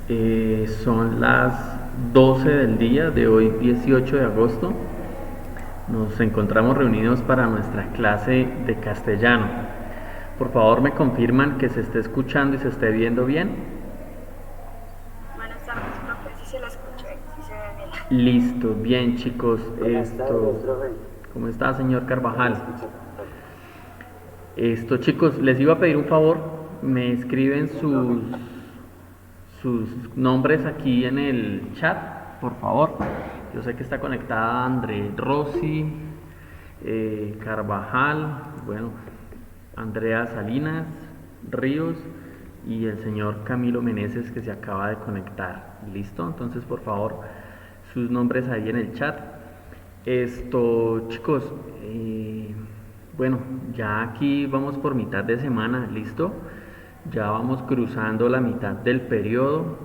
Son las 12 del día de hoy, 18 de agosto. Nos encontramos reunidos para nuestra clase de castellano. Por favor, me confirman que se esté escuchando y se esté viendo bien. Buenas tardes, profe. Sí se la escuché, sí se ve bien. Listo, bien chicos. Buenas tardes, profe. ¿Cómo está, señor Se le Carvajal? escucha perfecto. Chicos, les iba a pedir un favor. Me escriben Sí, profe. sus nombres aquí en el chat, por favor. Yo sé que está conectada André Rossi, Carvajal, bueno, Andrea Salinas, Ríos y el señor Camilo Meneses que se acaba de conectar. ¿Listo? Entonces, por favor, sus nombres ahí en el chat. Chicos, bueno, ya aquí vamos por mitad de semana, ¿listo? Ya vamos cruzando la mitad del periodo.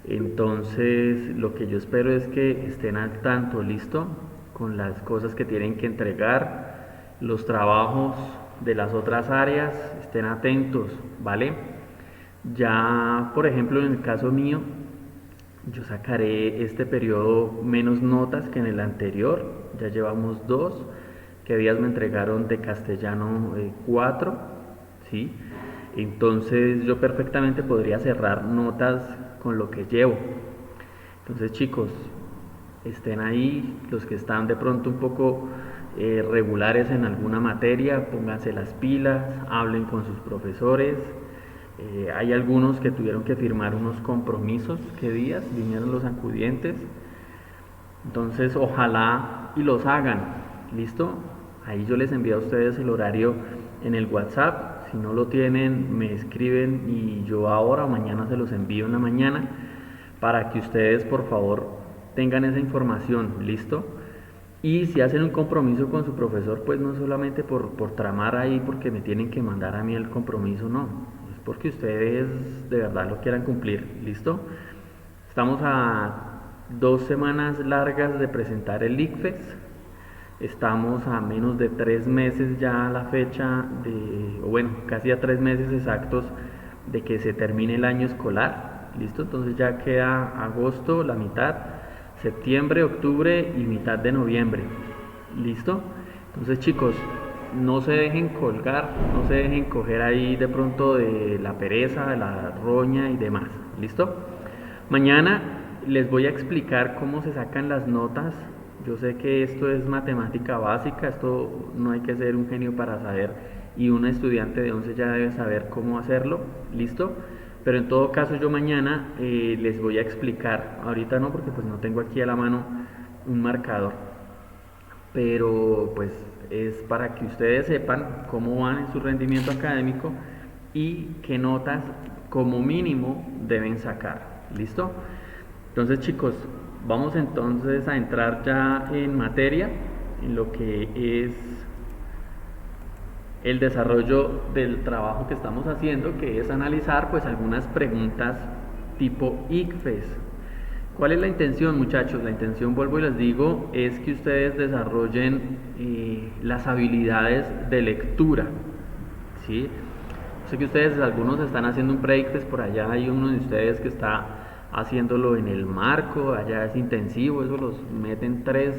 Entonces, lo que yo espero es que estén al tanto, ¿listo? Con las cosas que tienen que entregar, los trabajos de las otras áreas, estén atentos, ¿vale? Ya, por ejemplo, en el caso mío, yo sacaré este periodo menos notas que en el anterior. Ya llevamos dos. Que días me entregaron de castellano cuatro. ¿Sí? Entonces yo perfectamente podría cerrar notas con lo que llevo. Entonces chicos, estén ahí. Los que están de pronto un poco regulares en alguna materia, pónganse las pilas, hablen con sus profesores. Hay algunos que tuvieron que firmar unos compromisos. ¿Qué días vinieron los acudientes? Entonces, ojalá y los hagan. ¿Listo? Ahí yo les envío a ustedes el horario en el WhatsApp. Si no lo tienen, me escriben y yo ahora o mañana se los envío en la mañana para que ustedes, por favor, tengan esa información. ¿Listo? Y si hacen un compromiso con su profesor, pues no solamente por tramar ahí, porque me tienen que mandar a mí el compromiso, no. Es porque ustedes de verdad lo quieran cumplir. ¿Listo? Estamos a 2 semanas largas de presentar el ICFES. Estamos a menos de 3 meses ya a la fecha o bueno, casi a 3 meses exactos de que se termine el año escolar. ¿Listo? Entonces ya queda agosto, la mitad, septiembre, octubre y mitad de noviembre. ¿Listo? Entonces chicos, no se dejen colgar, no se dejen coger ahí de pronto de la pereza, de la roña y demás. ¿Listo? Mañana les voy a explicar cómo se sacan las notas. Yo sé que esto es matemática básica, esto no hay que ser un genio para saber y un estudiante de 11 ya debe saber cómo hacerlo, ¿listo? Pero en todo caso yo mañana les voy a explicar, ahorita no porque pues no tengo aquí a la mano un marcador, pero pues es para que ustedes sepan cómo van en su rendimiento académico y qué notas como mínimo deben sacar. ¿Listo? Entonces chicos, vamos entonces a entrar ya en materia, en lo que es el desarrollo del trabajo que estamos haciendo, que es analizar pues algunas preguntas tipo ICFES. ¿Cuál es la intención, muchachos? La intención, vuelvo y les digo, es que ustedes desarrollen las habilidades de lectura. ¿Sí? Sé que ustedes, algunos están haciendo un pre-ICFES por allá, hay uno de ustedes que está haciéndolo en el marco, allá es intensivo, eso los meten 3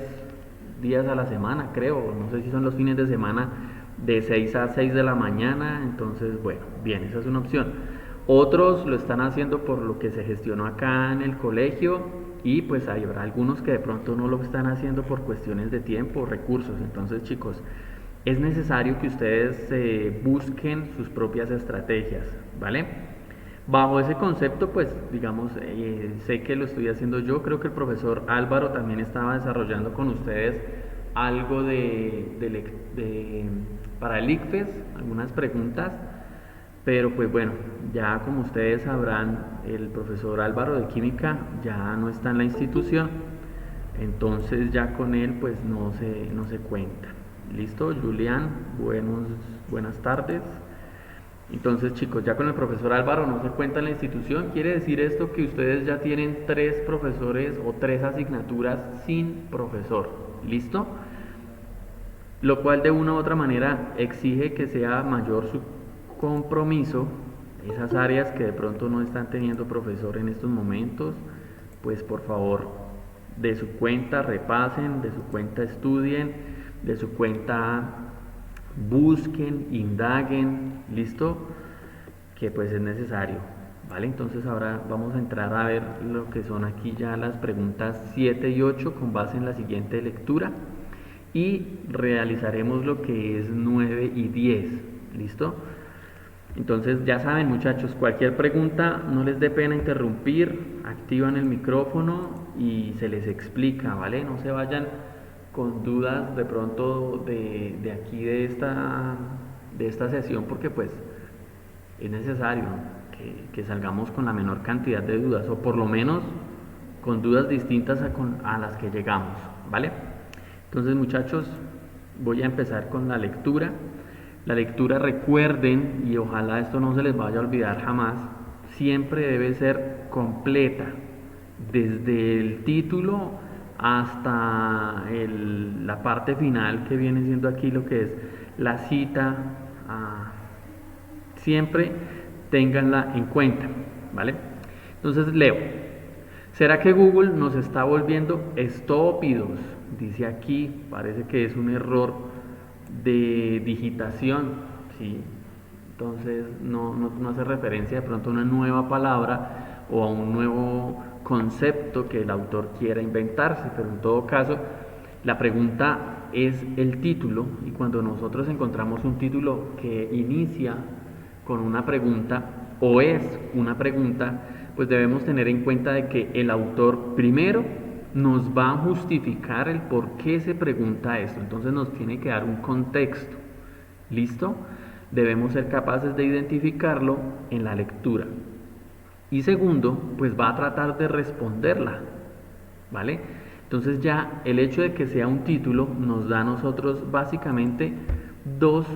días a la semana, creo, no sé si son los fines de semana de 6 a 6 de la mañana, entonces bueno, bien, esa es una opción. Otros lo están haciendo por lo que se gestionó acá en el colegio y pues habrá algunos que de pronto no lo están haciendo por cuestiones de tiempo o recursos. Entonces chicos, es necesario que ustedes busquen sus propias estrategias, ¿vale? Bajo ese concepto, pues digamos, sé que lo estoy haciendo yo, creo que el profesor Álvaro también estaba desarrollando con ustedes algo para el ICFES, algunas preguntas, pero pues bueno, ya como ustedes sabrán, el profesor Álvaro de Química ya no está en la institución, entonces ya con él pues no se cuenta. ¿Listo? Julián, buenas tardes. Entonces chicos, ya con el profesor Álvaro no se cuenta en la institución. Quiere decir esto que ustedes ya tienen 3 profesores o 3 asignaturas sin profesor. ¿Listo? Lo cual de una u otra manera exige que sea mayor su compromiso Esas áreas que de pronto no están teniendo profesor en estos momentos, pues por favor, de su cuenta repasen, de su cuenta estudien, de su cuenta busquen, indaguen, ¿listo? Que pues es necesario, ¿vale? Entonces ahora vamos a entrar a ver lo que son aquí ya las preguntas 7 y 8 con base en la siguiente lectura y realizaremos lo que es 9 y 10, ¿listo? Entonces ya saben muchachos, cualquier pregunta no les dé pena interrumpir, activan el micrófono y se les explica, ¿vale? No se vayan con dudas de pronto de aquí de esta sesión porque pues es necesario que salgamos con la menor cantidad de dudas o por lo menos con dudas distintas a las que llegamos, ¿vale? Entonces muchachos, voy a empezar con la lectura. La lectura, recuerden, y ojalá esto no se les vaya a olvidar jamás, siempre debe ser completa, desde el título hasta la parte final que viene siendo aquí lo que es la cita. Siempre ténganla en cuenta, ¿vale? Entonces leo. ¿Será que Google nos está volviendo estúpidos? Dice aquí, parece que es un error de digitación, ¿sí? Entonces no hace referencia de pronto a una nueva palabra o a un nuevo concepto que el autor quiera inventarse, pero en todo caso la pregunta es el título y cuando nosotros encontramos un título que inicia con una pregunta o es una pregunta, pues debemos tener en cuenta de que el autor primero nos va a justificar el por qué se pregunta esto, entonces nos tiene que dar un contexto, ¿listo? Debemos ser capaces de identificarlo en la lectura. Y segundo, pues va a tratar de responderla, ¿vale? Entonces ya el hecho de que sea un título nos da a nosotros básicamente dos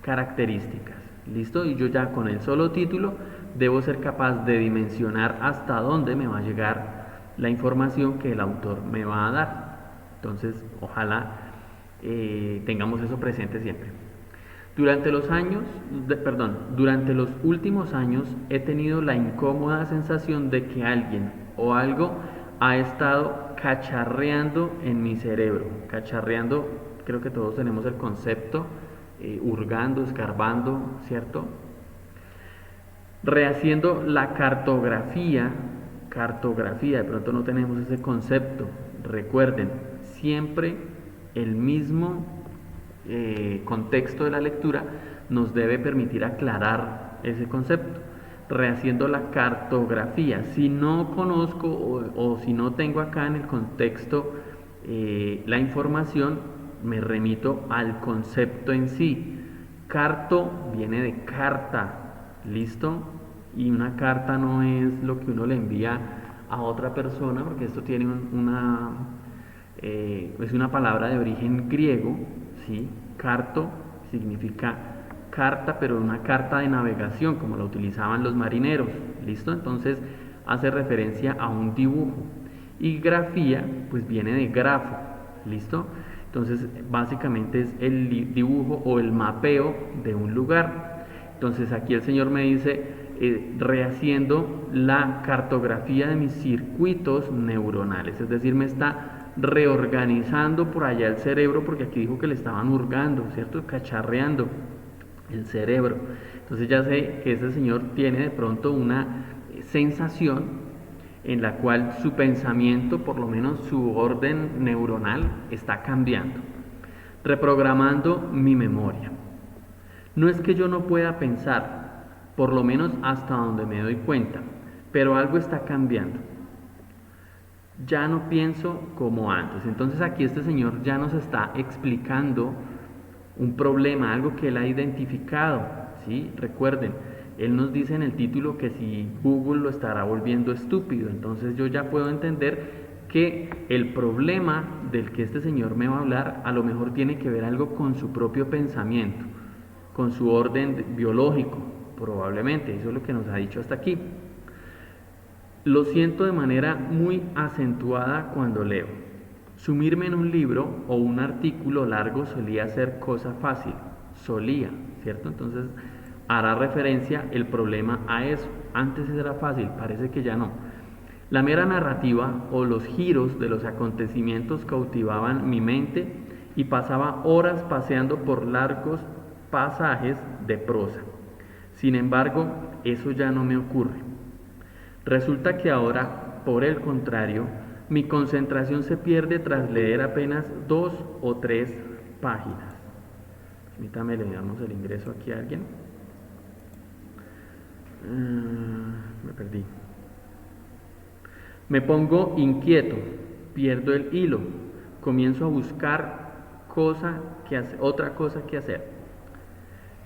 características, ¿listo? Y yo ya con el solo título debo ser capaz de dimensionar hasta dónde me va a llegar la información que el autor me va a dar. Entonces, ojalá tengamos eso presente siempre. Durante los últimos años he tenido la incómoda sensación de que alguien o algo ha estado cacharreando en mi cerebro. Cacharreando, creo que todos tenemos el concepto, hurgando, escarbando, ¿cierto? Rehaciendo la cartografía, de pronto no tenemos ese concepto. Recuerden, siempre el mismo contexto de la lectura nos debe permitir aclarar ese concepto. Rehaciendo la cartografía, si no conozco o si no tengo acá en el contexto la información, me remito al concepto en sí. Carto viene de carta, ¿listo? Y una carta no es lo que uno le envía a otra persona, porque esto tiene es una palabra de origen griego, ¿sí? Carto significa carta, pero una carta de navegación, como la utilizaban los marineros, ¿listo? Entonces hace referencia a un dibujo. Y grafía, pues viene de grafo, ¿listo? Entonces básicamente es el dibujo o el mapeo de un lugar. Entonces aquí el Señor me dice, rehaciendo la cartografía de mis circuitos neuronales, es decir, me está reorganizando por allá el cerebro, porque aquí dijo que le estaban hurgando, ¿cierto? Cacharreando el cerebro. Entonces ya sé que ese señor tiene de pronto una sensación en la cual su pensamiento, por lo menos su orden neuronal, está cambiando, reprogramando mi memoria. No es que yo no pueda pensar, por lo menos hasta donde me doy cuenta, pero algo está cambiando. Ya no pienso como antes. Entonces aquí este señor ya nos está explicando un problema, algo que él ha identificado, ¿sí? Recuerden, él nos dice en el título que si Google lo estará volviendo estúpido, entonces yo ya puedo entender que el problema del que este señor me va a hablar a lo mejor tiene que ver algo con su propio pensamiento, con su orden biológico, probablemente, eso es lo que nos ha dicho hasta aquí. Lo siento de manera muy acentuada cuando leo. Sumirme en un libro o un artículo largo solía ser cosa fácil, ¿cierto? Entonces hará referencia el problema a eso. Antes era fácil, parece que ya no. La mera narrativa o los giros de los acontecimientos cautivaban mi mente y pasaba horas paseando por largos pasajes de prosa. Sin embargo, eso ya no me ocurre. Resulta que ahora, por el contrario, mi concentración se pierde tras leer apenas 2 o 3 páginas. Permítame, le damos el ingreso aquí a alguien. Me perdí. Me pongo inquieto, pierdo el hilo, comienzo a buscar otra cosa que hacer.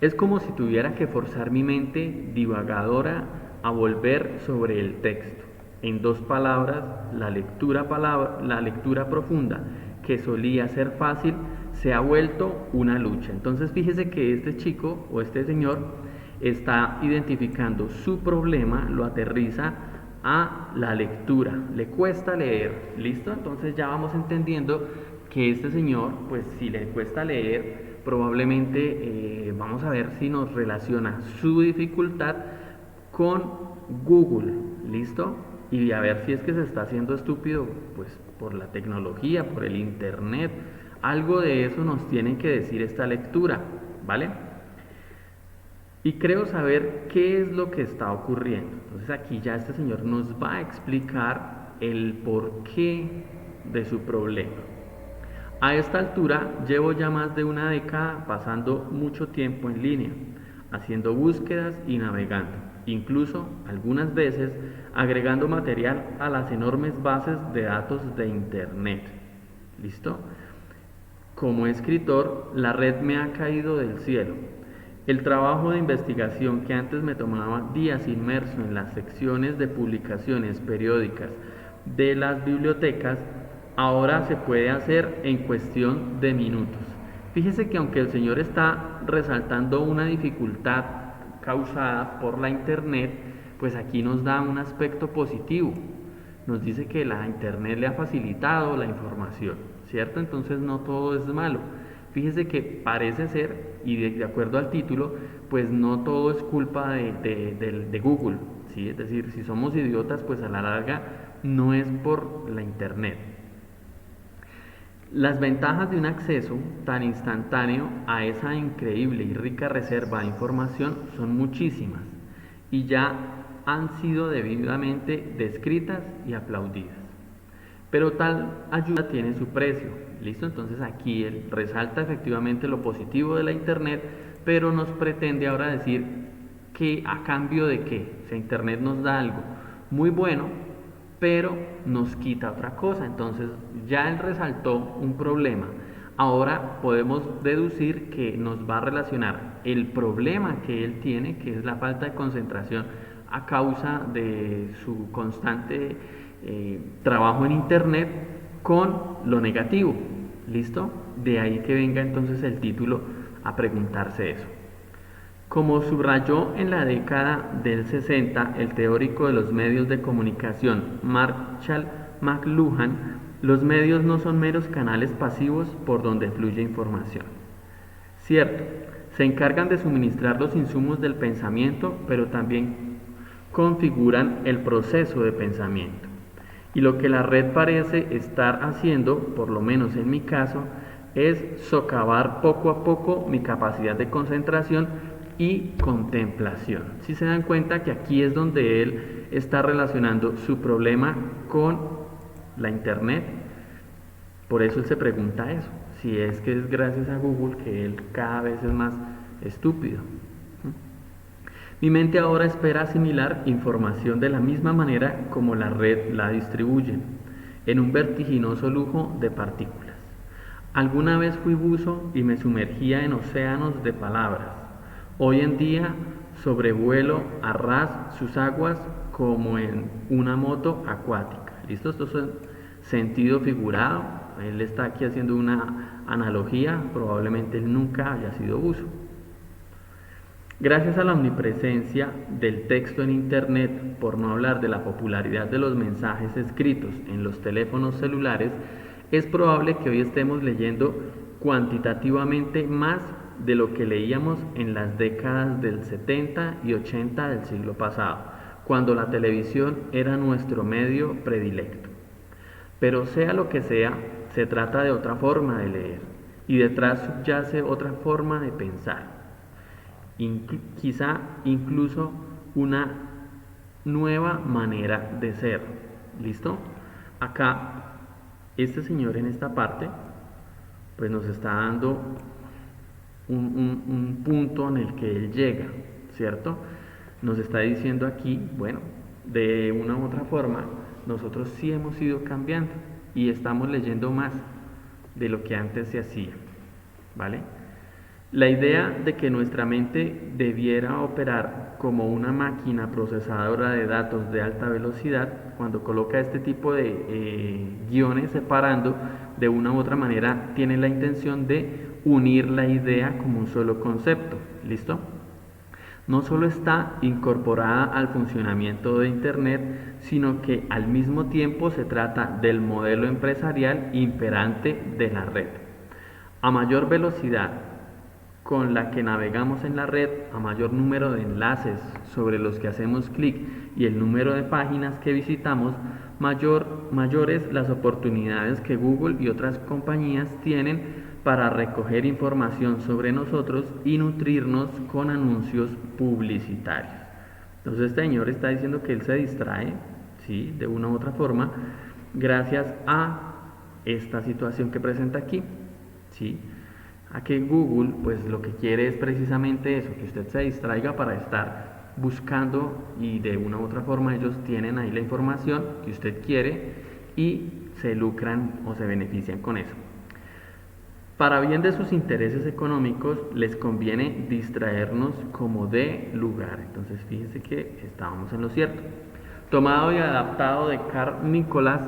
Es como si tuviera que forzar mi mente divagadora a volver sobre el texto. En 2 palabras, la lectura profunda, que solía ser fácil, se ha vuelto una lucha. Entonces fíjese que este chico o este señor está identificando su problema, lo aterriza a la lectura, le cuesta leer, ¿listo? Entonces ya vamos entendiendo que este señor, pues si le cuesta leer, probablemente vamos a ver si nos relaciona su dificultad con Google, ¿listo? Y a ver si es que se está haciendo estúpido, pues por la tecnología, por el internet, algo de eso nos tiene que decir esta lectura, ¿vale? Y creo saber qué es lo que está ocurriendo. Entonces aquí ya este señor nos va a explicar el porqué de su problema. A esta altura llevo ya más de una década pasando mucho tiempo en línea, haciendo búsquedas y navegando, incluso algunas veces agregando material a las enormes bases de datos de Internet. ¿Listo? Como escritor, la red me ha caído del cielo. El trabajo de investigación que antes me tomaba días inmerso en las secciones de publicaciones periódicas de las bibliotecas, ahora se puede hacer en cuestión de minutos. Fíjese que aunque el señor está resaltando una dificultad causada por la internet, pues aquí nos da un aspecto positivo. Nos dice que la internet le ha facilitado la información, ¿cierto? Entonces no todo es malo. Fíjese que parece ser, y de acuerdo al título, pues no todo es culpa de Google, ¿sí? Es decir, si somos idiotas, pues a la larga no es por la internet. Las ventajas de un acceso tan instantáneo a esa increíble y rica reserva de información son muchísimas y ya han sido debidamente descritas y aplaudidas. Pero tal ayuda tiene su precio, ¿listo? Entonces aquí él resalta efectivamente lo positivo de la internet, pero nos pretende ahora decir que a cambio de qué. O sea, internet nos da algo muy bueno, pero nos quita otra cosa. Entonces ya él resaltó un problema. Ahora podemos deducir que nos va a relacionar el problema que él tiene, que es la falta de concentración a causa de su constante trabajo en internet, con lo negativo. ¿Listo? De ahí que venga entonces el título a preguntarse eso. Como subrayó en la década del 60 el teórico de los medios de comunicación Marshall McLuhan, los medios no son meros canales pasivos por donde fluye información. Cierto, se encargan de suministrar los insumos del pensamiento, pero también configuran el proceso de pensamiento. Y lo que la red parece estar haciendo, por lo menos en mi caso, es socavar poco a poco mi capacidad de concentración y contemplación. Si se dan cuenta que aquí es donde él está relacionando su problema con la internet, por eso él se pregunta eso, si es que es gracias a Google que él cada vez es más estúpido. Mi mente ahora espera asimilar información de la misma manera como la red la distribuye, en un vertiginoso lujo de partículas. Alguna vez fui buzo y me sumergía en océanos de palabras. Hoy en día sobrevuelo a ras sus aguas como en una moto acuática. ¿Listo? Esto es sentido figurado. Él está aquí haciendo una analogía. Probablemente él nunca haya sido buzo. Gracias a la omnipresencia del texto en Internet, por no hablar de la popularidad de los mensajes escritos en los teléfonos celulares, es probable que hoy estemos leyendo cuantitativamente más de lo que leíamos en las décadas del 70 y 80 del siglo pasado, cuando la televisión era nuestro medio predilecto. Pero sea lo que sea, se trata de otra forma de leer y detrás subyace otra forma de pensar, quizá incluso una nueva manera de ser. ¿Listo? Acá, este señor en esta parte, pues nos está dando un punto en el que él llega, ¿cierto? Nos está diciendo aquí, bueno, de una u otra forma, nosotros sí hemos ido cambiando y estamos leyendo más de lo que antes se hacía, ¿vale? La idea de que nuestra mente debiera operar como una máquina procesadora de datos de alta velocidad, cuando coloca este tipo de guiones separando, de una u otra manera tiene la intención de unir la idea como un solo concepto. ¿Listo? No solo está incorporada al funcionamiento de Internet, sino que al mismo tiempo se trata del modelo empresarial imperante de la red. A mayor velocidad con la que navegamos en la red, a mayor número de enlaces sobre los que hacemos clic y el número de páginas que visitamos, mayores las oportunidades que Google y otras compañías tienen para recoger información sobre nosotros y nutrirnos con anuncios publicitarios. Entonces este señor está diciendo que él se distrae, ¿sí?, de una u otra forma, gracias a esta situación que presenta aquí, ¿sí?, a que Google pues lo que quiere es precisamente eso, que usted se distraiga para estar buscando, y de una u otra forma ellos tienen ahí la información que usted quiere y se lucran o se benefician con eso. Para bien de sus intereses económicos les conviene distraernos como de lugar. Entonces fíjense que estábamos en lo cierto. Tomado y adaptado de Carl Nicholas,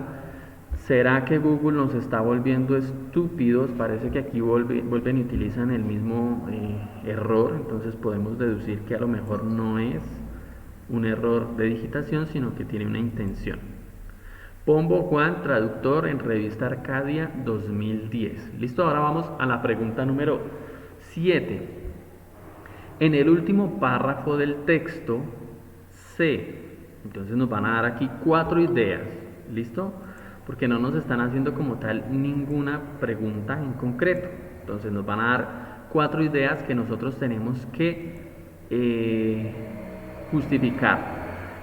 ¿será que Google nos está volviendo estúpidos? Parece que aquí vuelven y utilizan el mismo error, entonces podemos deducir que a lo mejor no es un error de digitación, sino que tiene una intención. Pombo Juan, traductor, en Revista Arcadia 2010. Listo, ahora vamos a la pregunta número 7. En el último párrafo del texto, entonces nos van a dar aquí 4 ideas. ¿Listo? Porque no nos están haciendo como tal ninguna pregunta en concreto. Entonces nos van a dar 4 ideas que nosotros tenemos que justificar,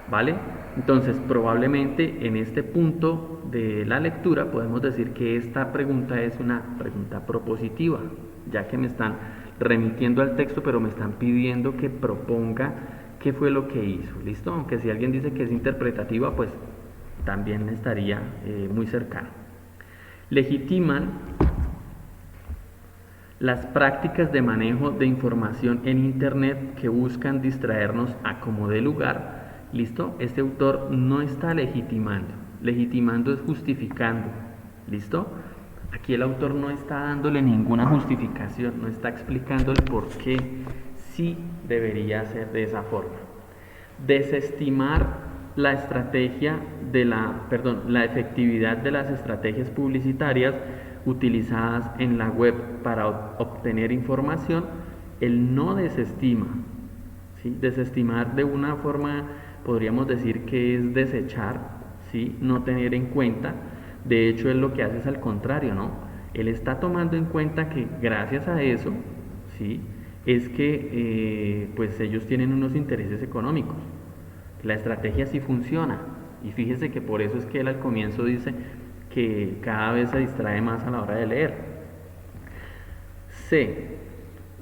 ¿vale? Entonces probablemente en este punto de la lectura podemos decir que esta pregunta es una pregunta propositiva, ya que me están remitiendo al texto, pero me están pidiendo que proponga qué fue lo que hizo. ¿Listo? Aunque si alguien dice que es interpretativa, pues también estaría muy cercano. Legitiman las prácticas de manejo de información en Internet que buscan distraernos a como de lugar. ¿Listo? Este autor no está legitimando. Legitimando es justificando. ¿Listo? Aquí el autor no está dándole ninguna justificación, no está explicando el por qué sí debería ser de esa forma. Desestimar la efectividad de las estrategias publicitarias utilizadas en la web para obtener información. Él no desestima, ¿sí? Desestimar de una forma podríamos decir que es desechar, ¿sí?, no tener en cuenta. De hecho él lo que hace es al contrario, ¿no? Él está tomando en cuenta que gracias a eso, ¿sí?, es que pues ellos tienen unos intereses económicos. La estrategia sí funciona, y fíjese que por eso es que él al comienzo dice que cada vez se distrae más a la hora de leer.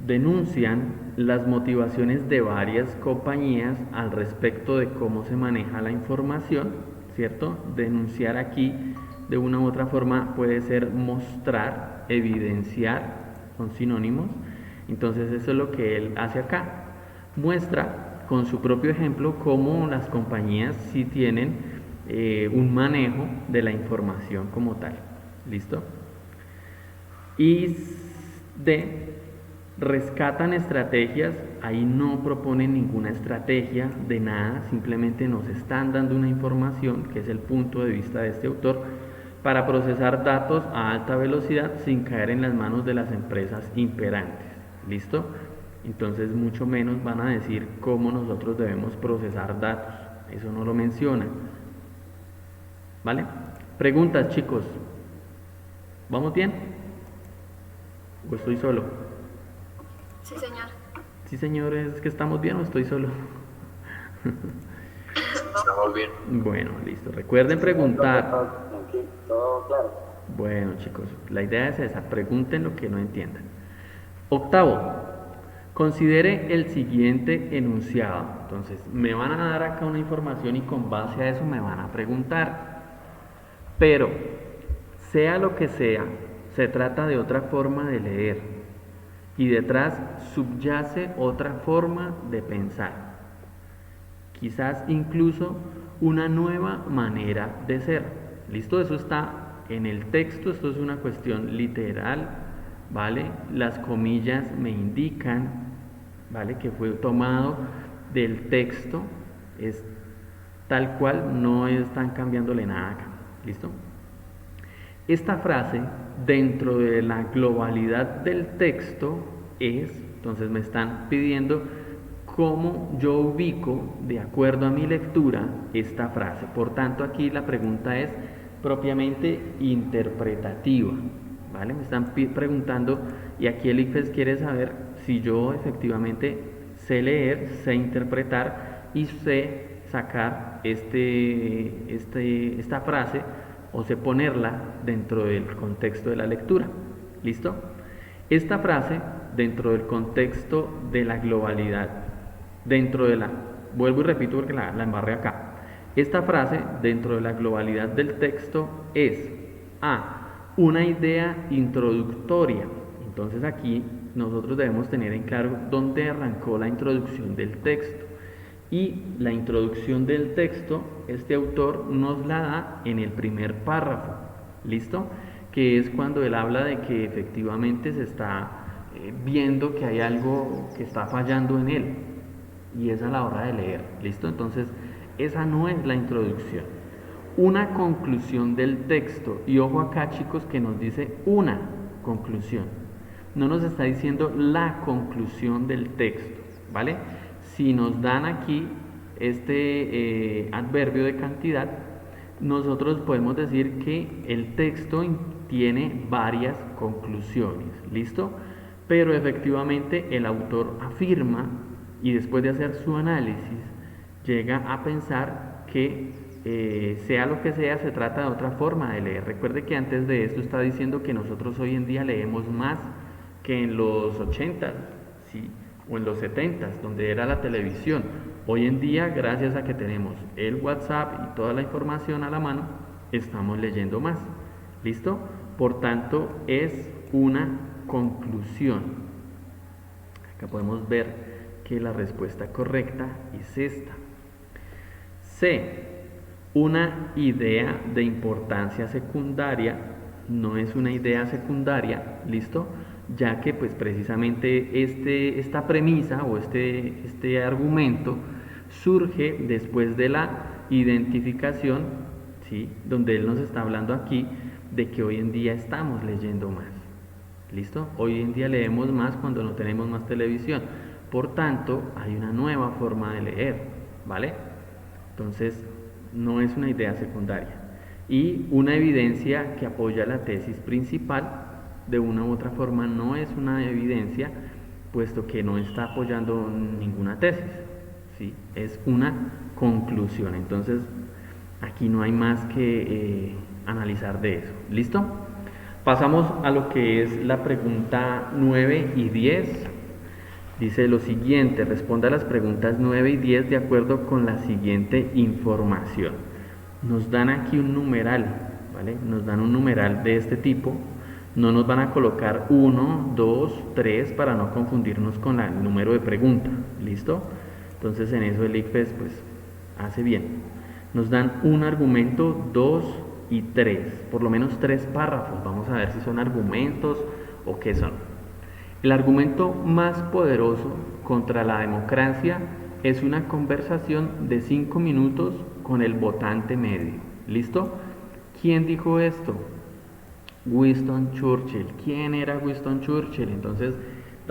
Denuncian las motivaciones de varias compañías al respecto de cómo se maneja la información, ¿cierto? Denunciar aquí de una u otra forma puede ser mostrar, evidenciar, son sinónimos. Entonces eso es lo que él hace acá. Muestra con su propio ejemplo cómo las compañías sí tienen un manejo de la información como tal. ¿Listo? Y rescatan estrategias. Ahí no proponen ninguna estrategia de nada, simplemente nos están dando una información, que es el punto de vista de este autor, para procesar datos a alta velocidad sin caer en las manos de las empresas imperantes. ¿listo? Entonces mucho menos van a decir cómo nosotros debemos procesar datos, eso no lo menciona, ¿vale? Preguntas, chicos, ¿vamos bien? ¿O estoy solo? Sí, señor. Sí, señores, ¿es que estamos bien o estoy solo? Estamos bien. Bueno, listo, recuerden preguntar. Tranquilo, todo claro. Bueno, chicos, la idea es esa, pregunten lo que no entiendan. Octavo, considere el siguiente enunciado. Entonces, me van a dar acá una información y con base a eso me van a preguntar. Pero, sea lo que sea, se trata de otra forma de leer y detrás subyace otra forma de pensar. Quizás incluso una nueva manera de ser. ¿Listo? Eso está en el texto, esto es una cuestión literal, ¿vale? Las comillas me indican, ¿vale? Que fue tomado del texto, es tal cual, no están cambiándole nada acá, ¿listo? Esta frase, dentro de la globalidad del texto, es, entonces me están pidiendo cómo yo ubico, de acuerdo a mi lectura, esta frase. Por tanto, aquí la pregunta es propiamente interpretativa, ¿vale? Me están preguntando, y aquí el ICFES quiere saber si yo efectivamente sé leer, sé interpretar y sé sacar esta frase o sé ponerla dentro del contexto de la lectura. ¿Listo? Esta frase, dentro del contexto de la globalidad, vuelvo y repito porque la embarré acá. Esta frase, dentro de la globalidad del texto, es una idea introductoria. Entonces aquí nosotros debemos tener en claro dónde arrancó la introducción del texto. Y la introducción del texto, este autor nos la da en el primer párrafo, ¿listo? Que es cuando él habla de que efectivamente se está viendo que hay algo que está fallando en él, y es a la hora de leer, ¿listo? Entonces, esa no es la introducción. Una conclusión del texto, y ojo acá, chicos, que nos dice una conclusión, no nos está diciendo la conclusión del texto, ¿vale? Si nos dan aquí este adverbio de cantidad, nosotros podemos decir que el texto tiene varias conclusiones, ¿listo? Pero efectivamente el autor afirma, y después de hacer su análisis, llega a pensar que sea lo que sea, se trata de otra forma de leer. Recuerde que antes de esto está diciendo que nosotros hoy en día leemos más que en los 80, ¿sí? O en los 70, donde era la televisión. Hoy en día, gracias a que tenemos el WhatsApp y toda la información a la mano, estamos leyendo más. ¿Listo? Por tanto, es una conclusión. Acá podemos ver que la respuesta correcta es esta. C. Una idea de importancia secundaria no es una idea secundaria, ¿listo? Ya que pues precisamente esta premisa o este argumento surge después de la identificación, ¿sí? Donde él nos está hablando aquí de que hoy en día estamos leyendo más, ¿listo? Hoy en día leemos más cuando no tenemos más televisión, por tanto hay una nueva forma de leer, ¿vale? Entonces no es una idea secundaria y una evidencia que apoya la tesis principal. De una u otra forma no es una evidencia, puesto que no está apoyando ninguna tesis, ¿sí? Es una conclusión. Entonces aquí no hay más que analizar de eso. ¿Listo? Pasamos a lo que es la pregunta 9 y 10. Dice lo siguiente: responda a las preguntas 9 y 10 de acuerdo con la siguiente información. Nos dan aquí un numeral, ¿vale? Nos dan un numeral de este tipo. No nos van a colocar 1, 2, 3 para no confundirnos con el número de pregunta. ¿Listo? Entonces en eso el ICFES pues hace bien. Nos dan un argumento, 2 y 3. Por lo menos 3 párrafos. Vamos a ver si son argumentos o qué son. El argumento más poderoso contra la democracia es una conversación de 5 minutos con el votante medio. ¿Listo? ¿Quién dijo esto? Winston Churchill. ¿Quién era Winston Churchill? Entonces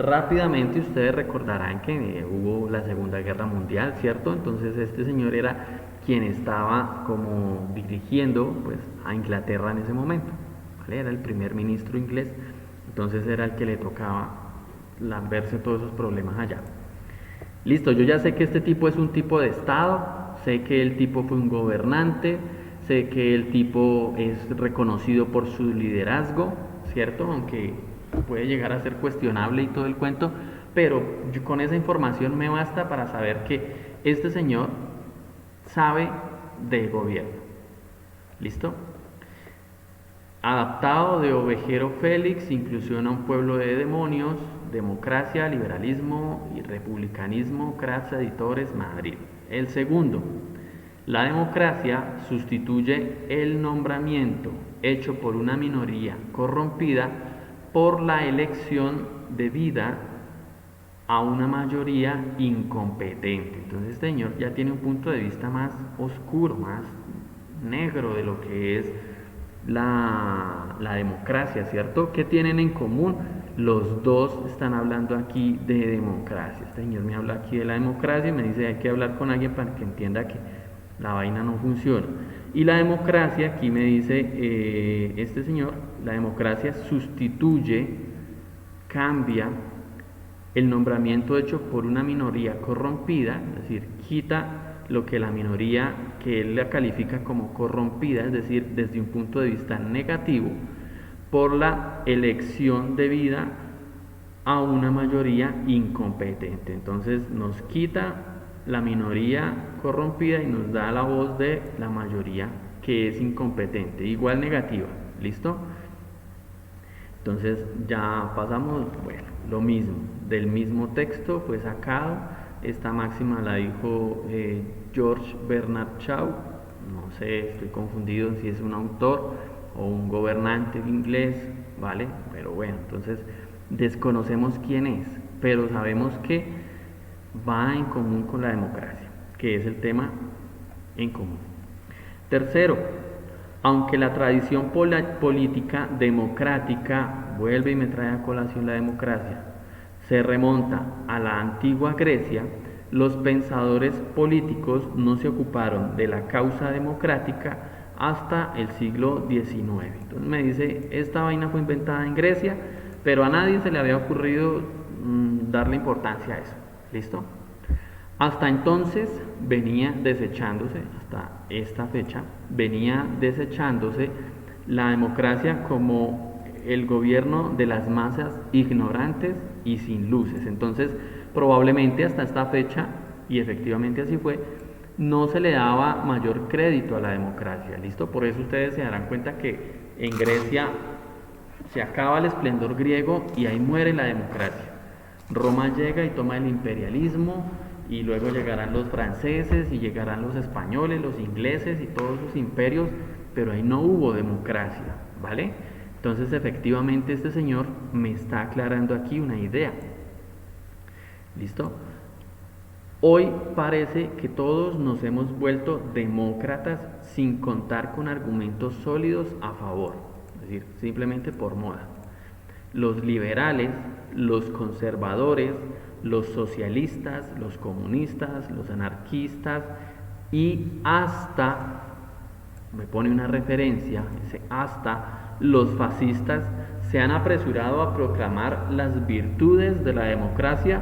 Rápidamente ustedes recordarán que hubo la Segunda Guerra Mundial, ¿cierto? Entonces este señor era quien estaba como dirigiendo pues a Inglaterra en ese momento, ¿vale? Era el primer ministro inglés, entonces era el que le tocaba verse todos esos problemas allá. Listo, yo ya sé que este tipo es un tipo de Estado, sé que el tipo fue un gobernante, sé que el tipo es reconocido por su liderazgo, ¿cierto? Aunque puede llegar a ser cuestionable y todo el cuento, pero con esa información me basta para saber que este señor sabe de gobierno. ¿Listo? Adaptado de Ovejero Félix, inclusión a un pueblo de demonios, democracia, liberalismo y republicanismo, Kratz Editores, Madrid. El segundo, la democracia sustituye el nombramiento hecho por una minoría corrompida por la elección debida a una mayoría incompetente. Entonces este señor ya tiene un punto de vista más oscuro, más negro de lo que es la democracia, ¿cierto? ¿Qué tienen en común? Los dos están hablando aquí de democracia. Este señor me habla aquí de la democracia y me dice hay que hablar con alguien para que entienda que la vaina no funciona. Y la democracia, aquí me dice este señor, la democracia sustituye, cambia el nombramiento hecho por una minoría corrompida, es decir, quita lo que la minoría que él la califica como corrompida, es decir, desde un punto de vista negativo, por la elección debida a una mayoría incompetente. Entonces nos quita la minoría corrompida y nos da la voz de la mayoría que es incompetente, igual negativa. ¿Listo? Entonces ya pasamos, bueno, lo mismo, del mismo texto fue sacado. Esta máxima la dijo George Bernard Shaw, no sé, estoy confundido si es un autor o un gobernante inglés, ¿vale? Pero bueno, entonces desconocemos quién es, pero sabemos que va en común con la democracia, que es el tema en común. Tercero, aunque la tradición política democrática, vuelve y me trae a colación la democracia, se remonta a la antigua Grecia, los pensadores políticos no se ocuparon de la causa democrática hasta el siglo XIX. Entonces me dice, esta vaina fue inventada en Grecia, pero a nadie se le había ocurrido darle importancia a eso. ¿Listo? Hasta entonces venía desechándose, hasta esta fecha, venía desechándose la democracia como el gobierno de las masas ignorantes y sin luces. Entonces, probablemente hasta esta fecha, y efectivamente así fue, no se le daba mayor crédito a la democracia. ¿Listo? Por eso ustedes se darán cuenta que en Grecia se acaba el esplendor griego y ahí muere la democracia. Roma llega y toma el imperialismo, y luego llegarán los franceses y llegarán los españoles, los ingleses y todos sus imperios, pero ahí no hubo democracia, ¿vale? Entonces efectivamente este señor me está aclarando aquí una idea. ¿Listo? Hoy parece que todos nos hemos vuelto demócratas sin contar con argumentos sólidos a favor, es decir, simplemente por moda. Los liberales, los conservadores, los socialistas, los comunistas, los anarquistas y hasta, me pone una referencia, dice, hasta los fascistas se han apresurado a proclamar las virtudes de la democracia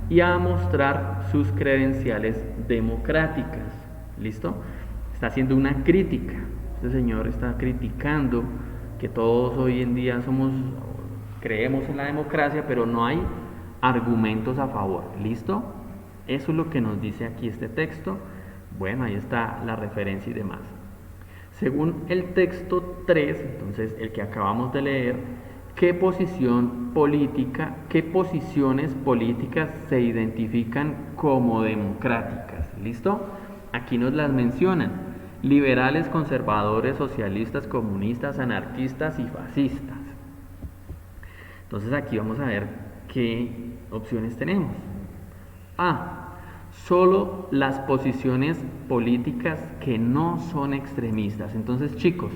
y a mostrar sus credenciales democráticas. ¿Listo? Está haciendo una crítica. Este señor está criticando que todos hoy en día creemos en la democracia, pero no hay argumentos a favor. ¿Listo? Eso es lo que nos dice aquí este texto. Bueno, ahí está la referencia y demás. Según el texto 3, entonces el que acabamos de leer, ¿qué posiciones políticas se identifican como democráticas? ¿Listo? Aquí nos las mencionan: liberales, conservadores, socialistas, comunistas, anarquistas y fascistas. Entonces aquí vamos a ver qué opciones tenemos. A. Solo las posiciones políticas que no son extremistas. Entonces, chicos,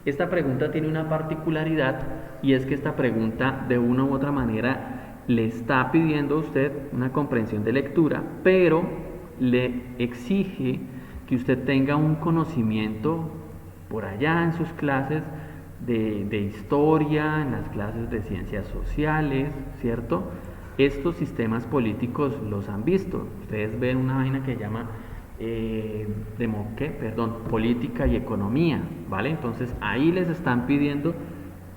esta pregunta tiene una particularidad, y es que esta pregunta de una u otra manera le está pidiendo a usted una comprensión de lectura, pero le exige que usted tenga un conocimiento por allá en sus clases de historia, en las clases de ciencias sociales, ¿cierto? Estos sistemas políticos los han visto. Ustedes ven una vaina que llama política y economía, ¿vale? Entonces ahí les están pidiendo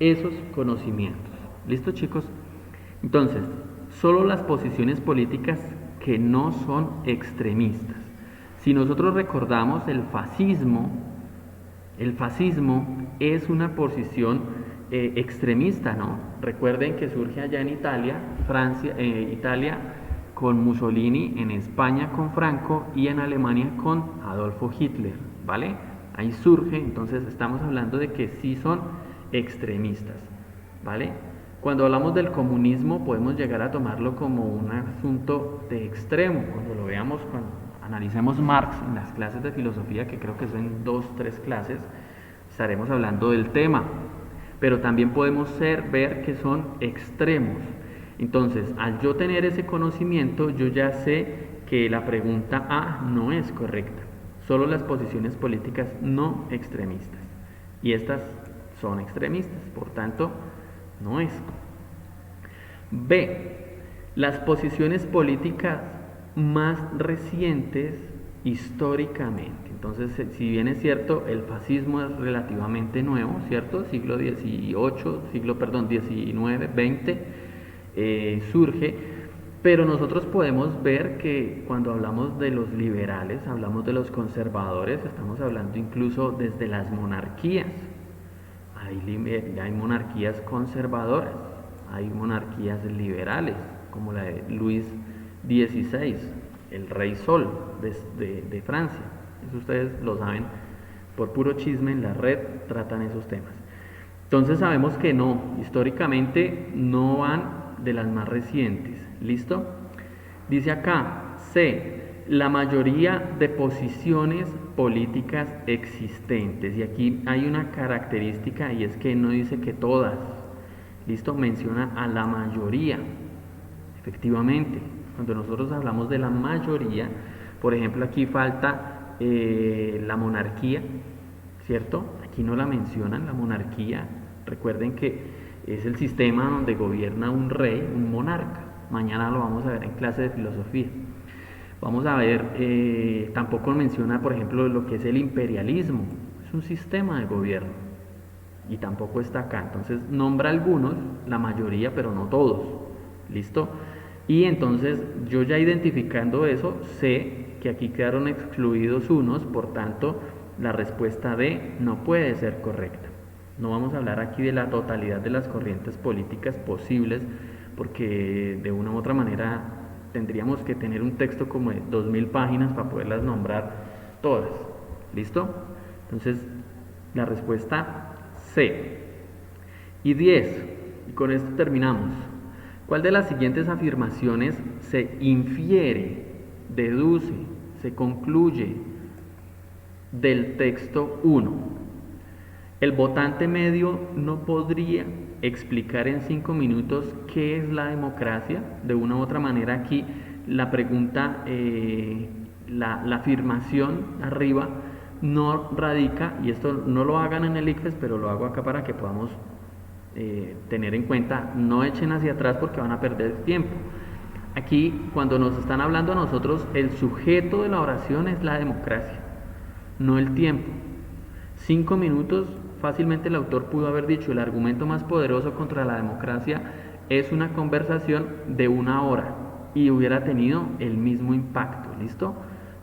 esos conocimientos. ¿Listo, chicos? Entonces, solo las posiciones políticas que no son extremistas. Si nosotros recordamos el fascismo es una posición extremista, ¿no? Recuerden que surge allá en Italia, Italia con Mussolini, en España con Franco y en Alemania con Adolfo Hitler, ¿vale? Ahí surge, entonces estamos hablando de que sí son extremistas, ¿vale? Cuando hablamos del comunismo podemos llegar a tomarlo como un asunto de extremo, cuando lo veamos, cuando analicemos Marx en las clases de filosofía, que creo que son 2-3 clases, estaremos hablando del tema, pero también podemos ver que son extremos. Entonces, al yo tener ese conocimiento, yo ya sé que la pregunta A no es correcta, solo las posiciones políticas no extremistas, y estas son extremistas, por tanto, no es. B. Las posiciones políticas más recientes históricamente. Entonces, si bien es cierto, el fascismo es relativamente nuevo, ¿cierto? Siglo XIX, XX, surge, pero nosotros podemos ver que cuando hablamos de los liberales, hablamos de los conservadores, estamos hablando incluso desde las monarquías. Hay monarquías conservadoras, hay monarquías liberales, como la de Luis XVI, el rey Sol de Francia. Eso ustedes lo saben, por puro chisme en la red tratan esos temas. Entonces sabemos que no, históricamente no van de las más recientes. ¿Listo? Dice acá, C, la mayoría de posiciones políticas existentes. Y aquí hay una característica y es que no dice que todas. ¿Listo? Menciona a la mayoría. Efectivamente, cuando nosotros hablamos de la mayoría, por ejemplo, aquí falta la monarquía, ¿cierto? Aquí no la mencionan, la monarquía. Recuerden que es el sistema donde gobierna un rey, un monarca. Mañana lo vamos a ver en clase de filosofía. Vamos a ver, tampoco menciona, por ejemplo, lo que es el imperialismo. Es un sistema de gobierno y tampoco está acá. Entonces nombra algunos, la mayoría, pero no todos. ¿Listo? Y entonces yo ya identificando eso, sé que aquí quedaron excluidos unos, por tanto la respuesta D no puede ser correcta. No vamos a hablar aquí de la totalidad de las corrientes políticas posibles, porque de una u otra manera tendríamos que tener un texto como de 2000 páginas para poderlas nombrar todas. ¿Listo? Entonces la respuesta C. Y 10, y con esto terminamos. ¿Cuál de las siguientes afirmaciones se infiere, deduce, se concluye del texto 1? El votante medio no podría explicar en 5 minutos qué es la democracia. De una u otra manera aquí la pregunta, la afirmación arriba no radica, y esto no lo hagan en el ICFES, pero lo hago acá para que podamos tener en cuenta, no echen hacia atrás porque van a perder tiempo. Aquí, cuando nos están hablando a nosotros, el sujeto de la oración es la democracia, no el tiempo. 5 minutos, fácilmente el autor pudo haber dicho, el argumento más poderoso contra la democracia es una conversación de 1 hora y hubiera tenido el mismo impacto, ¿listo?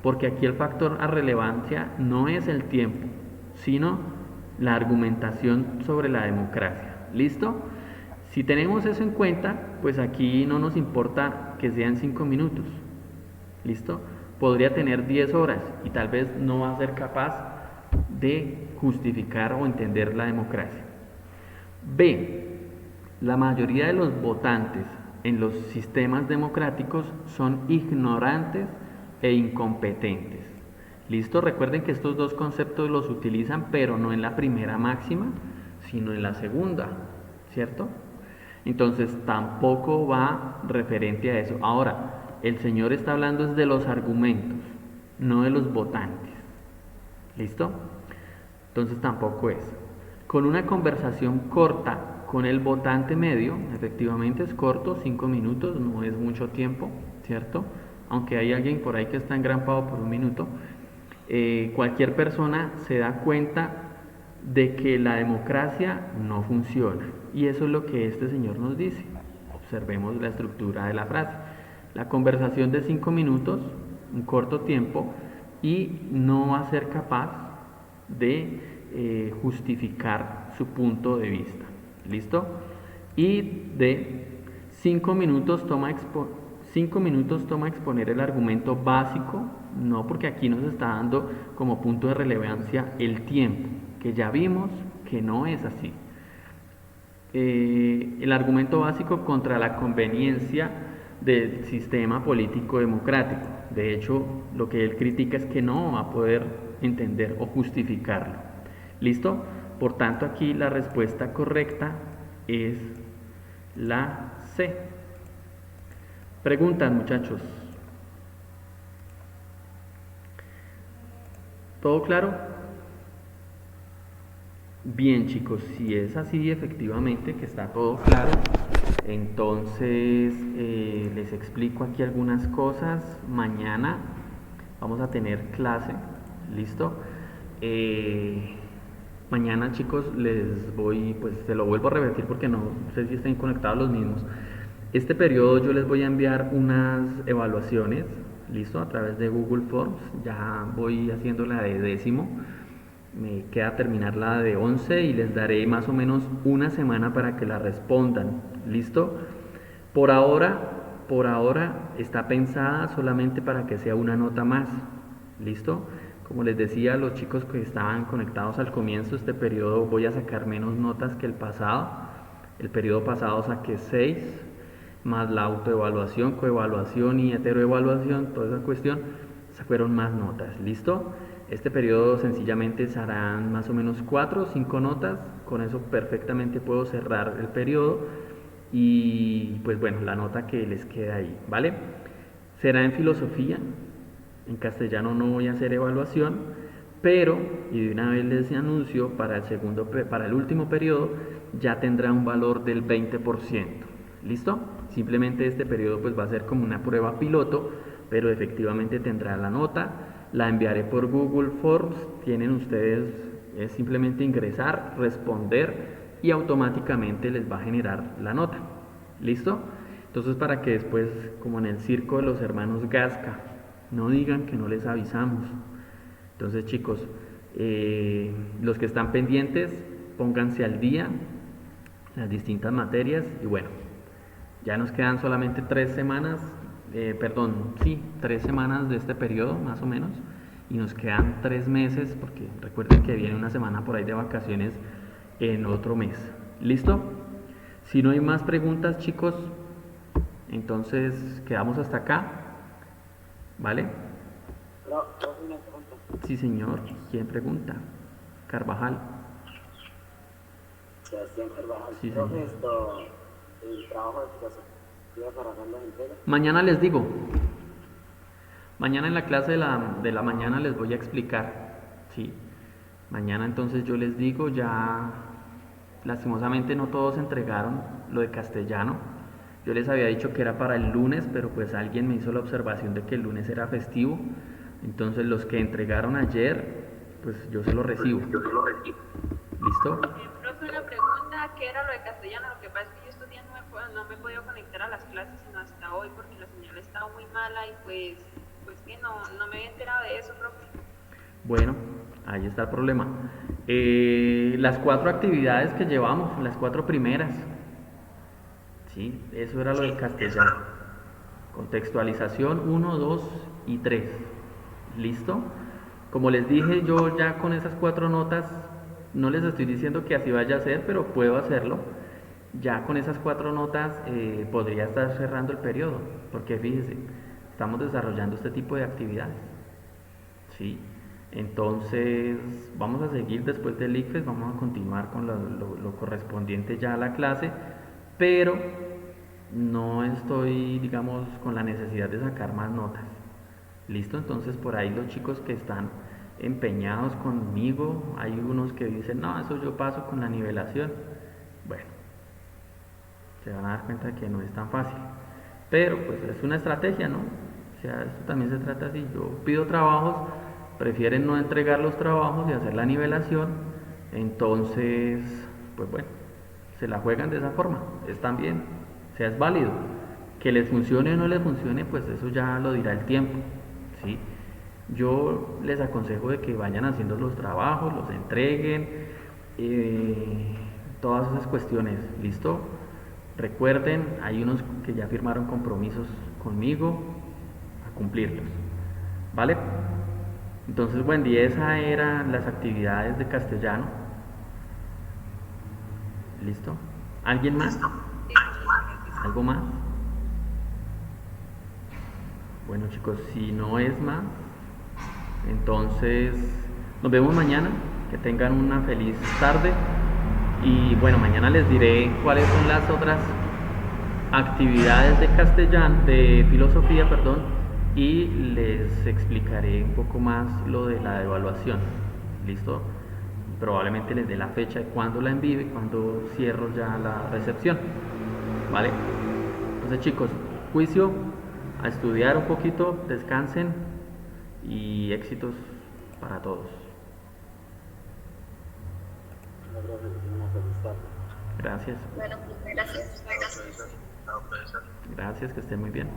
Porque aquí el factor a relevancia no es el tiempo, sino la argumentación sobre la democracia. ¿Listo? Si tenemos eso en cuenta, pues aquí no nos importa que sean 5 minutos. ¿Listo? Podría tener 10 horas y tal vez no va a ser capaz de justificar o entender la democracia. B. La mayoría de los votantes en los sistemas democráticos son ignorantes e incompetentes. ¿Listo? Recuerden que estos dos conceptos los utilizan, pero no en la primera máxima, sino en la segunda, ¿cierto? Entonces tampoco va referente a eso. Ahora, el señor está hablando es de los argumentos, no de los votantes. ¿Listo? Entonces tampoco es. Con una conversación corta con el votante medio, efectivamente es corto, 5 minutos, no es mucho tiempo, ¿cierto? Aunque hay alguien por ahí que está engrampado por 1 minuto, cualquier persona se da cuenta de que la democracia no funciona. Y eso es lo que este señor nos dice. Observemos la estructura de la frase. La conversación de 5 minutos, un corto tiempo, y no va a ser capaz de justificar su punto de vista. ¿Listo? Y de 5 minutos toma exponer el argumento básico, no, porque aquí nos está dando como punto de relevancia el tiempo, que ya vimos que no es así. El argumento básico contra la conveniencia del sistema político democrático. De hecho, lo que él critica es que no va a poder entender o justificarlo. ¿Listo? Por tanto, aquí la respuesta correcta es la C. Preguntas, muchachos. ¿Todo claro? Bien, chicos, si es así, efectivamente que está todo claro, entonces les explico aquí algunas cosas. Mañana vamos a tener clase, ¿listo? Mañana, chicos, les voy, pues se lo vuelvo a repetir porque no sé si estén conectados los mismos. Este periodo yo les voy a enviar unas evaluaciones, ¿listo? A través de Google Forms. Ya voy haciendo la de 10º. Me queda terminar la de 11 y les daré más o menos una semana para que la respondan. ¿Listo? Por ahora está pensada solamente para que sea una nota más. ¿Listo? Como les decía a los chicos que estaban conectados al comienzo, este periodo voy a sacar menos notas que el pasado. El periodo pasado saqué 6, más la autoevaluación, coevaluación y heteroevaluación, toda esa cuestión, fueron más notas. ¿Listo? Este periodo sencillamente serán más o menos 4 o 5 notas, con eso perfectamente puedo cerrar el periodo y pues bueno, la nota que les queda ahí, ¿vale? Será en filosofía, en castellano no voy a hacer evaluación, pero, y de una vez les anuncio, para el último periodo ya tendrá un valor del 20%, ¿listo? Simplemente este periodo pues va a ser como una prueba piloto, pero efectivamente tendrá la nota. La enviaré por Google Forms, tienen ustedes, es simplemente ingresar, responder y automáticamente les va a generar la nota. ¿Listo? Entonces para que después, como en el circo de los hermanos Gasca, no digan que no les avisamos. Entonces chicos, los que están pendientes, pónganse al día las distintas materias y bueno, ya nos quedan solamente 3 semanas. 3 semanas de este periodo más o menos y nos quedan 3 meses porque recuerden que viene una semana por ahí de vacaciones en otro mes. ¿Listo? Si no hay más preguntas, chicos, entonces quedamos hasta acá, ¿vale? No, una pregunta. Sí, señor. ¿Quién pregunta? Carvajal. Sebastián Carvajal. Sí, señor. El trabajo de filosofía para hacer las entregas. Mañana les digo. Mañana en la clase de la mañana les voy a explicar. Sí. Mañana entonces yo les digo, ya lastimosamente no todos entregaron lo de castellano. Yo les había dicho que era para el lunes, pero pues alguien me hizo la observación de que el lunes era festivo. Entonces los que entregaron ayer, pues yo se lo recibo. ¿Listo? Profe, una pregunta, ¿qué era lo de castellano? Lo que pasa es que yo estos días no me he podido conectar a las clases sino hasta hoy porque la señal estaba muy mala y pues que no me había enterado de eso, profe. Bueno, ahí está el problema. Las 4 actividades que llevamos, las 4 primeras. Sí, eso era lo del castellano. Contextualización 1, 2 y 3. ¿Listo? Como les dije, yo ya con esas 4 notas, no les estoy diciendo que así vaya a ser, pero puedo hacerlo. Ya con esas 4 notas podría estar cerrando el periodo, porque fíjense, estamos desarrollando este tipo de actividades. ¿Sí? Entonces, vamos a seguir después del ICFES, vamos a continuar con lo correspondiente ya a la clase pero no estoy, digamos, con la necesidad de sacar más notas. ¿Listo? Entonces por ahí los chicos que están empeñados conmigo, hay unos que dicen, no, eso yo paso con la nivelación. Bueno, se van a dar cuenta que no es tan fácil. Pero pues es una estrategia, ¿no? O sea, esto también se trata así. Yo pido trabajos, prefieren no entregar los trabajos y hacer la nivelación. Entonces, pues bueno, se la juegan de esa forma. Están bien, o sea, es válido. Que les funcione o no les funcione, pues eso ya lo dirá el tiempo, ¿sí? Yo les aconsejo de que vayan haciendo los trabajos, los entreguen, eh, todas esas cuestiones, ¿listo? Recuerden, hay unos que ya firmaron compromisos conmigo a cumplirlos, ¿vale? Entonces, buen día, esas eran las actividades de castellano, ¿listo? ¿Alguien más? Sí, muchas gracias. ¿Algo más? Bueno chicos, si no es más, entonces nos vemos mañana, que tengan una feliz tarde y bueno, mañana les diré cuáles son las otras actividades de castellano, de filosofía, perdón, y les explicaré un poco más lo de la evaluación. ¿Listo? Probablemente les dé la fecha de cuándo la envío y cuándo cierro ya la recepción. ¿Vale? Entonces chicos, juicio, a estudiar un poquito, descansen y éxitos para todos. Muchas gracias, que tengan una feliz tarde. Gracias. Bueno, gracias. Muchas gracias. Gracias, que estén muy bien.